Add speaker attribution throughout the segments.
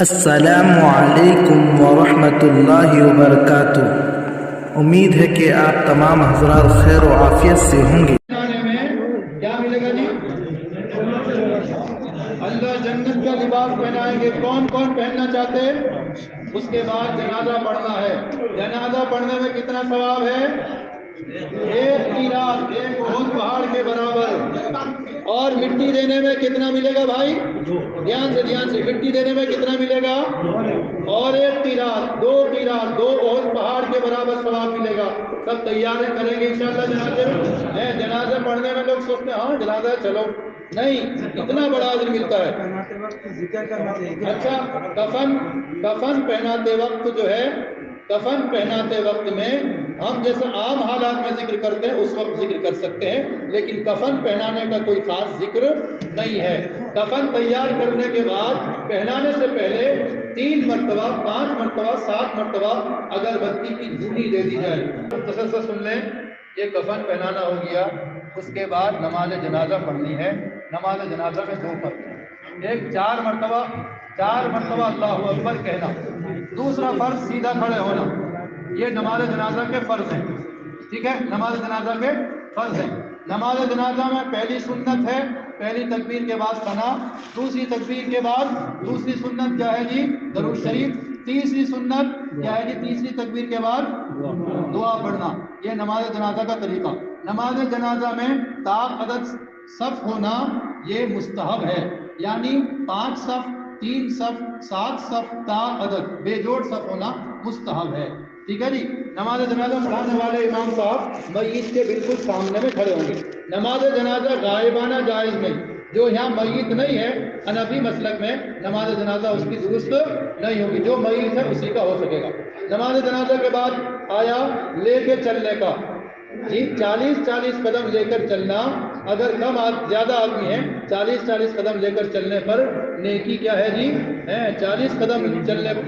Speaker 1: السلام علیکم ورحمۃ اللہ وبرکاتہ۔ امید ہے کہ آپ تمام حضرات خیر و عافیت سے ہوں گے۔
Speaker 2: میں کیا ملے گا جی؟ اللہ جنت کا لباس پہنائیں گے۔ کون کون پہننا چاہتے ہیں؟ اس کے بعد جنازہ پڑھنا ہے۔ جنازہ پڑھنے میں کتنا ثواب ہے؟ ایک قیراط، ایک احد پہاڑ کے برابر۔ اور مٹی دینے میں کتنا ملے گا بھائی؟ دھیان سے مٹی دینے میں کتنا ملے گا؟ اور ایک قیراط، دو قیراط، دو احد پہاڑ کے برابر ثواب ملے گا۔ سب تیاری کریں گے انشاءاللہ جنازے میں۔ جنازہ پڑھنے میں لوگ سوچتے ہیں ہاں جنازہ ہے چلو، نہیں، اتنا بڑا اجر ملتا ہے۔ اچھا، کفن پہناتے وقت جو ہے، کفن پہناتے وقت میں ہم جیسے عام حالات میں ذکر کرتے ہیں اس وقت ذکر کر سکتے ہیں، لیکن کفن پہنانے کا کوئی خاص ذکر نہیں ہے۔ کفن تیار کرنے کے بعد پہنانے سے پہلے 3 مرتبہ، 5 مرتبہ، 7 مرتبہ اگربتی کی دھونی دے دی جائے۔ مختصر سے سن لیں، یہ کفن پہنانا ہو گیا، اس کے بعد نماز جنازہ پڑھنی ہے۔ نماز جنازہ میں 2 فرض ہیں۔ ایک 4 مرتبہ اللہ اکبر کہنا، دوسرا فرض سیدھا کھڑے ہونا۔ یہ نماز جنازہ کے فرض ہیں، ٹھیک ہے؟ نماز جنازہ کے فرض ہیں۔ نماز جنازہ میں پہلی سنت ہے پہلی تکبیر کے بعد ثنا، دوسری تکبیر کے بعد دوسری سنت کیا ہے جی؟ درود شریف۔ تیسری سنت کیا ہے جی؟ تیسری تکبیر کے بعد دعا پڑھنا۔ یہ نماز جنازہ کا طریقہ۔ نماز جنازہ میں تا عدد صف ہونا یہ مستحب ہے، یعنی 5 صف، 3 صف، 7 صف تا عدد بے جوڑ صف ہونا مستحب ہے، ٹھیک ہے جی؟ نماز جنازہ پڑھانے والے امام صاحب میت کے بالکل سامنے میں کھڑے ہوں گے۔ نماز جنازہ غائبانہ جائز نہیں۔ جو یہاں میت نہیں ہے، حنفی مسلک میں نماز جنازہ اس کی درست نہیں ہوگی۔ جو میت ہے اسی کا ہو سکے گا۔ نماز جنازہ کے بعد آیا لے کے چلنے کا، جی 40 قدم لے کر چلنا۔ اگر کم زیادہ آدمی ہیں، 40 قدم لے کر چلنے پر نیکی کیا ہے جی؟ 40 قدم چلنے پر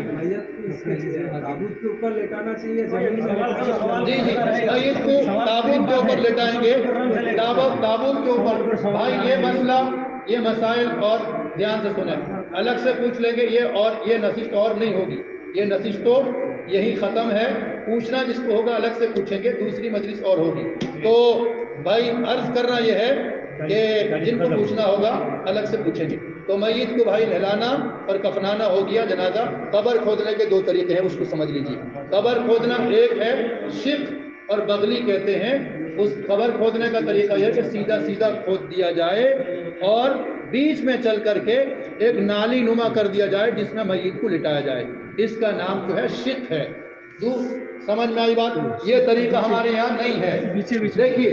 Speaker 3: تابوت کے اوپر لٹانا چاہیے،
Speaker 2: جی میت کو تابوت کے اوپر لٹائیں گے، تابوت کے اوپر۔ بھائی یہ مسئلہ، یہ مسائل اور دھیان سے سنیں، الگ سے پوچھ لیں گے یہ، اور یہ نشست اور نہیں ہوگی، یہ نشست تو یہی ختم ہے۔ پوچھنا جس کو ہوگا الگ سے پوچھیں گے، دوسری مجلس اور ہوگی۔ تو بھائی عرض کرنا یہ ہے کہ جن کو پوچھنا ہوگا الگ سے پوچھیں گے۔ تو میت کو بھائی نہلانا اور کفنانا ہو گیا جنازہ۔ قبر کھودنے کے 2 طریقے ہیں، اس کو سمجھ لیجیے۔ قبر کھودنا ایک ہے شق اور بغلی کہتے ہیں۔ اس قبر کھودنے کا طریقہ یہ ہے کہ سیدھا کھود دیا جائے اور بیچ میں چل کر کے ایک نالی نما کر دیا جائے جس میں میت کو لٹایا جائے، اس کا نام جو ہے شق ہے۔ سمجھ میں آئی بات؟ یہ طریقہ ہمارے یہاں نہیں ہے۔ دیکھیے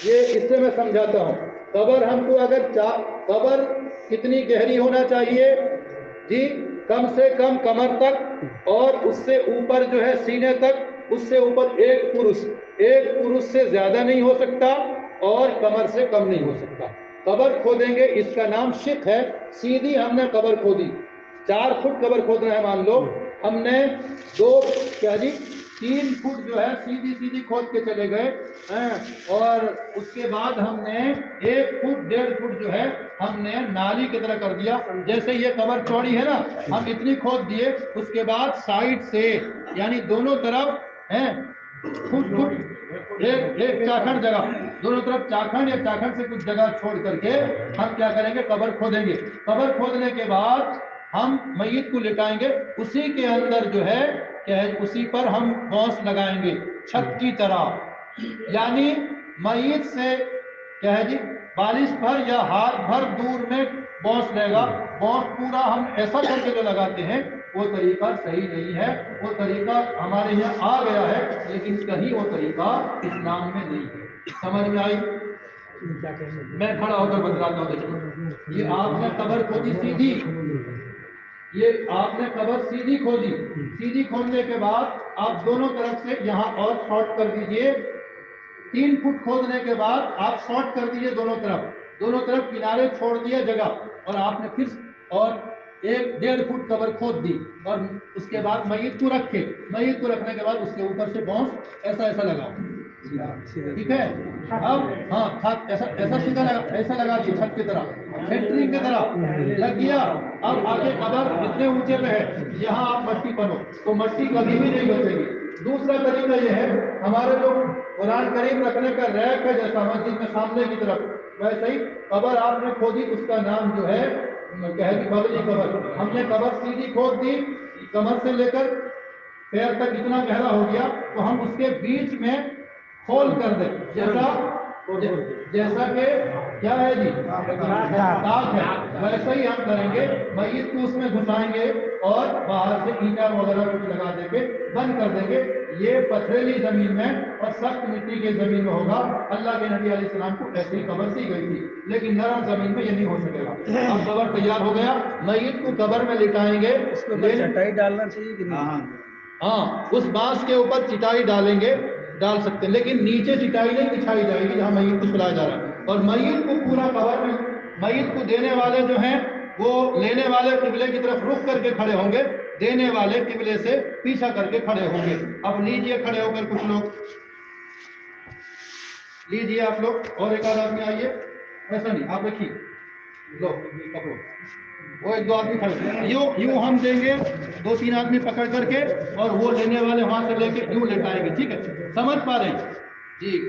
Speaker 2: یہ اس سے میں سمجھاتا ہوں۔ قبر ہم کو اگر قبر کتنی گہری ہونا چاہیے جی؟ کم سے کم کمر تک، اور اس سے اوپر جو ہے سینے تک، اس سے اوپر ایک پرس سے زیادہ نہیں ہو سکتا اور کمر سے کم نہیں ہو سکتا۔ قبر کھودیں گے، اس کا نام شق ہے۔ سیدھی ہم نے قبر کھودی، 4 فٹ قبر کھودنا ہے مان لو، ہم نے 3 فٹ جو ہے سیدھی کھود کے چلے گئے، اور اس کے بعد ہم نے 1 فٹ 1.5 فٹ جو ہے ہم نے نالی کی طرح کر دیا۔ جیسے یہ قبر چوڑی ہے نا، ہم اتنی کھود دیے، اس کے بعد سائڈ سے یعنی دونوں طرف ایک چاکھڑ جگہ، دونوں طرف چاکھڑ یا چاکھڑ سے کچھ جگہ چھوڑ کر کے ہم کیا کریں گے؟ قبر کھودیں گے۔ قبر کھودنے کے بعد ہم میت کو لٹائیں گے، اسی کے اندر جو ہے کیا ہے، اسی پر ہم بانس لگائیں گے چھت کی طرح، یعنی میت سے کیا ہے جی؟ بالش بھر یا ہاتھ بھر دور میں بانس لے گا۔ بانس پورا ہم ایسا کر کے جو لگاتے ہیں وہ طریقہ صحیح نہیں ہے۔ وہ طریقہ ہمارے یہاں آ گیا ہے لیکن کہیں وہ طریقہ اسلام میں نہیں ہے۔ سمجھ میں آئی؟ میں کھڑا ہو کر بتلاتا ہوں۔ دیکھیے یہ آپ نے قبر کھودی سیدھی، یہ آپ نے قبر سیدھی کھودی، سیدھی کھودنے کے بعد آپ دونوں طرف سے یہاں اور شارٹ کر دیجئے۔ 3 فٹ کھودنے کے بعد آپ شارٹ کر دیجئے دونوں طرف کنارے چھوڑ دیا جگہ، اور آپ نے پھر اور 1.5 فٹ قبر کھود دی، اور اس کے بعد میت کو رکھنے کے بعد اس کے اوپر سے بانس ایسا لگاؤ، ٹھیک ہے. اب ہاں چھت ایسا سیدھا ایسا لگا دیے چھت کی طرح, سینٹرنگ کی طرح لگ گیا. اب آگے قبر جتنے اونچے پہ ہے یہاں آپ مٹی پڑو تو مٹی کبھی بھی نہیں بچے گی. دوسرا طریقہ یہ ہے, ہمارے لوگ قرآن کریم رکھنے کا ریک ہے جیسا مسجد میں سامنے کی طرف, ویسے ہی قبر آپ نے کھودی, اس کا نام جو ہے کہے بغلی قبر. ہم نے قبر سیدھی کھود دی, کمر سے لے کر پیر تک اتنا گہرا ہو گیا, تو ہم اس کے بیچ میں کھول کر دیں جیسا کہ کیا ہے جی تاج ہے, ویسا ہی ہم کریں گے. میت کو اس میں گھسائیں گے اور باہر سے اینٹا وغیرہ کچھ لگا دیں گے, بند کر دیں گے. یہ پتھریلی زمین میں اور سخت مٹی کے زمین میں ہوگا. اللہ کے نبی علیہ السلام کو ایسی قبر دی گئی تھی, لیکن نرم زمین میں یہ نہیں ہو سکے گا. اب قبر تیار ہو گیا, میت کو قبر میں لٹائیں گے.
Speaker 3: چٹائی ڈالنا چاہیے کہ نہیں؟
Speaker 2: ہاں, اس بانس کے اوپر چٹائی ڈالیں گے, ڈال سکتے ہیں, لیکن نیچے چٹائی نہیں بچھائی جائے گی جہاں میت کو سلایا جا رہا ہے. اور میت کو پورا قبر میں, میت کو دینے والے جو ہیں وہ لینے والے قبلے کی طرف رخ کر کے کھڑے ہوں گے, دینے والے قبلے سے پیچھا کر کے کھڑے ہوں گے. اب لیجئے کھڑے ہو کر کچھ لوگ لیجئے آپ لوگ, اور ایک آدھ آدمی آئیے. ایسا نہیں, آپ رکھیے, لو پکڑو, وہ ایک دو آدمی کھڑے یوں ہم دیں گے, دو تین آدمی پکڑ کر کے, اور وہ لینے والے وہاں سے لے کے یوں لٹائیں گے. ٹھیک ہے, سمجھ پا رہے ہیں جی؟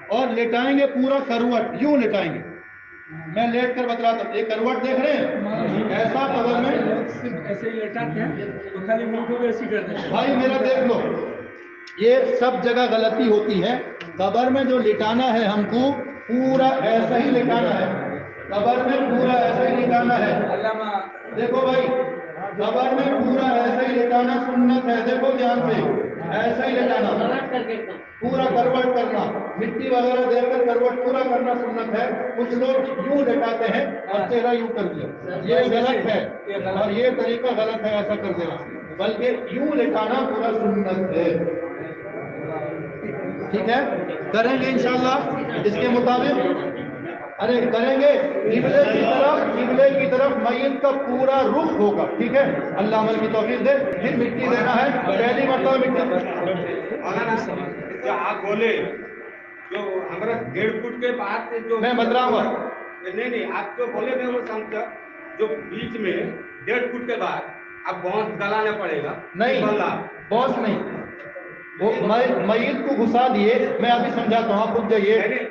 Speaker 2: اور لٹائیں گے پورا کروٹ, یوں لٹائیں گے. میں لیٹ کر بتلاتا ہوں, ایک کروٹ دیکھ رہے ہیں ایسا قبر میں
Speaker 3: ایسے ہی لٹاتے ہیں تو خالی منہ کو بھی ایسی کرتے ہیں.
Speaker 2: بھائی میرا دیکھ لو, یہ سب جگہ غلطی ہوتی ہے. قبر میں جو لٹانا ہے ہم کو پورا ایسا ہی لٹانا ہے, قبر میں پورا ایسا ہی لٹانا ہے. دیکھو بھائی, قبر میں پورا ایسا ہی لٹانا سنت ہے. دیکھو دھیان سے, ایسا ہی لٹانا, پورا کروٹ کرنا, مٹی وغیرہ دے کر کروٹ پورا کرنا سنت ہے. کچھ لوگ یوں لٹاتے ہیں اور چہرہ یوں کر دیا, یہ غلط ہے, اور یہ طریقہ غلط ہے ایسا کر دینا, بلکہ یوں لٹانا پورا سنت ہے. ٹھیک ہے, کریں گے انشاءاللہ اس کے مطابق. ارے کریں گے, قبلے کی طرف میت کا پورا رخ ہوگا. ٹھیک ہے, اللہ عمل کی توفیق دے. پھر مٹی دینا ہے, پہلی مرتبہ مٹی.
Speaker 4: جو آپ بولے جو ہمارا 1.5 فٹ کے بعد جو
Speaker 2: میں بتلاؤں گا,
Speaker 4: نہیں آپ جو بولے میں وہ سمجھا, جو بیچ میں 1.5 فٹ کے بعد اب بانس گلانا پڑے گا.
Speaker 2: نہیں بانس نہیں, وہ میت کو گھسا دیے. میں ابھی سمجھاتا ہوں, آپ رک جائیے.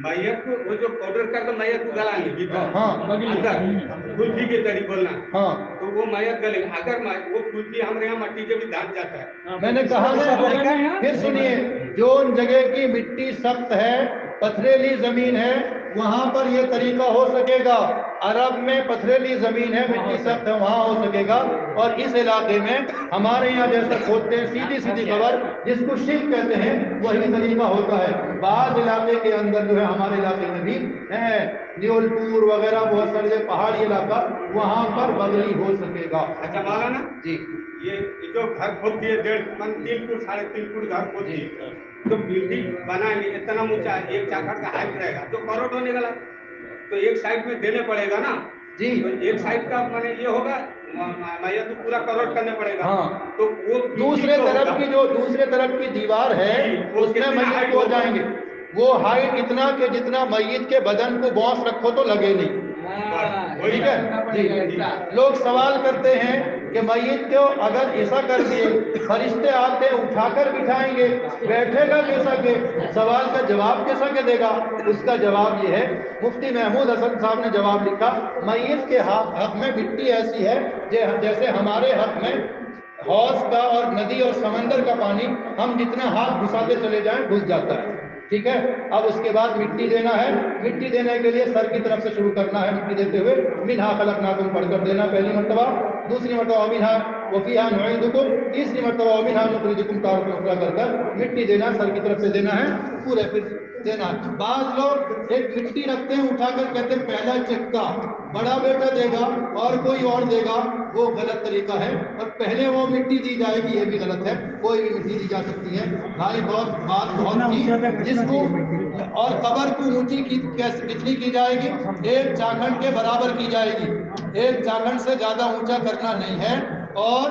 Speaker 4: میت کو وہ جو پاؤڈر کر کے میت کو گلانے,
Speaker 2: ہاں
Speaker 4: کلفی کے طریقے بولنا,
Speaker 2: ہاں
Speaker 4: تو وہ میت گلے. اگر وہ کلفی ہمارے یہاں مٹی کے بھی دھان جاتا ہے.
Speaker 2: میں نے کہا نا, پھر سنیے, جو جگہ کی مٹی سخت ہے, پتھریلی زمین ہے, وہاں پر یہ طریقہ ہو سکے گا. عرب میں پتھریلی زمین ہے, مٹی سخت ہے, وہاں ہو سکے گا. اور اس علاقے میں ہمارے یہاں جیسا کھودتے ہیں سیدھی قبر, جس کو شرک کہتے ہیں, وہی طریقہ ہوتا ہے. بعض علاقے کے اندر جو ہے, ہمارے علاقے میں بھی ہے, نیول پور وغیرہ بہت سارے پہاڑی علاقہ, وہاں پر بغلی ہو سکے گا.
Speaker 4: اچھا مولانا
Speaker 2: جی,
Speaker 4: یہ جو گھر کھود دیے 3 فٹ 3.5 فٹ گھر کھود دیے, تو بلڈنگ بنائیں گے اتنا اونچا, ایک چاکر کا ہائٹ رہے گا, تو کروٹ ہونے گا, تو ایک سائڈ میں دینے پڑے گا نا
Speaker 2: جی,
Speaker 4: تو ایک سائڈ کا مانے یہ ہوگا میت کو پورا کروٹ کرنے پڑے گا.
Speaker 2: ہاں,
Speaker 4: تو وہ
Speaker 2: دوسرے طرف کی دیوار ہے, اس میں میت کو جائیں گے. وہ ہائٹ اتنا کہ جتنا میت کے بدن کو بانس رکھو تو لگے نہیں. ٹھیک ہے جی. لوگ سوال کرتے ہیں کہ میت کو اگر ایسا کر دیے, فرشتے آتے اٹھا کر بٹھائیں گے, بیٹھے گا کیسا کہ, سوال کا جواب کیسا کہ دے گا؟ اس کا جواب یہ ہے, مفتی محمود حسن صاحب نے جواب لکھا, میت کے حق میں مٹی ایسی ہے جیسے ہمارے حق میں حوض کا اور ندی اور سمندر کا پانی, ہم جتنا ہاتھ گھساتے چلے جائیں گھس جاتا ہے. ٹھیک ہے, اب اس کے بعد مٹی دینا ہے. مٹی دینے کے لیے سر کی طرف سے شروع کرنا ہے. مٹی دیتے ہوئے منہا خلقناکم پڑھ کر دینا پہلی مرتبہ, دوسری مرتبہ منہا وفیہا نعیدکم, تیسری مرتبہ منہا نخرجکم تارۃ اخری کر کر مٹی دینا, سر کی طرف سے دینا ہے, پورے پھر دینا. بعض لوگ ایک مٹی رکھتے ہیں اٹھا کر, کہتے ہیں پہلا چکا بڑا بیٹا دے گا اور کوئی اور دے گا, وہ غلط طریقہ ہے. اور پہلے وہ مٹی دی جائے گی, یہ بھی غلط ہے. کوئی بھی مٹی دی جا سکتی ہے. بھائی بات بہت کی, جس کو اور قبر کو اونچی کتنی کی جائے گی؟ 1 چاکھڑ کے برابر کی جائے گی. 1 چاکھڑ سے زیادہ اونچا کرنا نہیں ہے. اور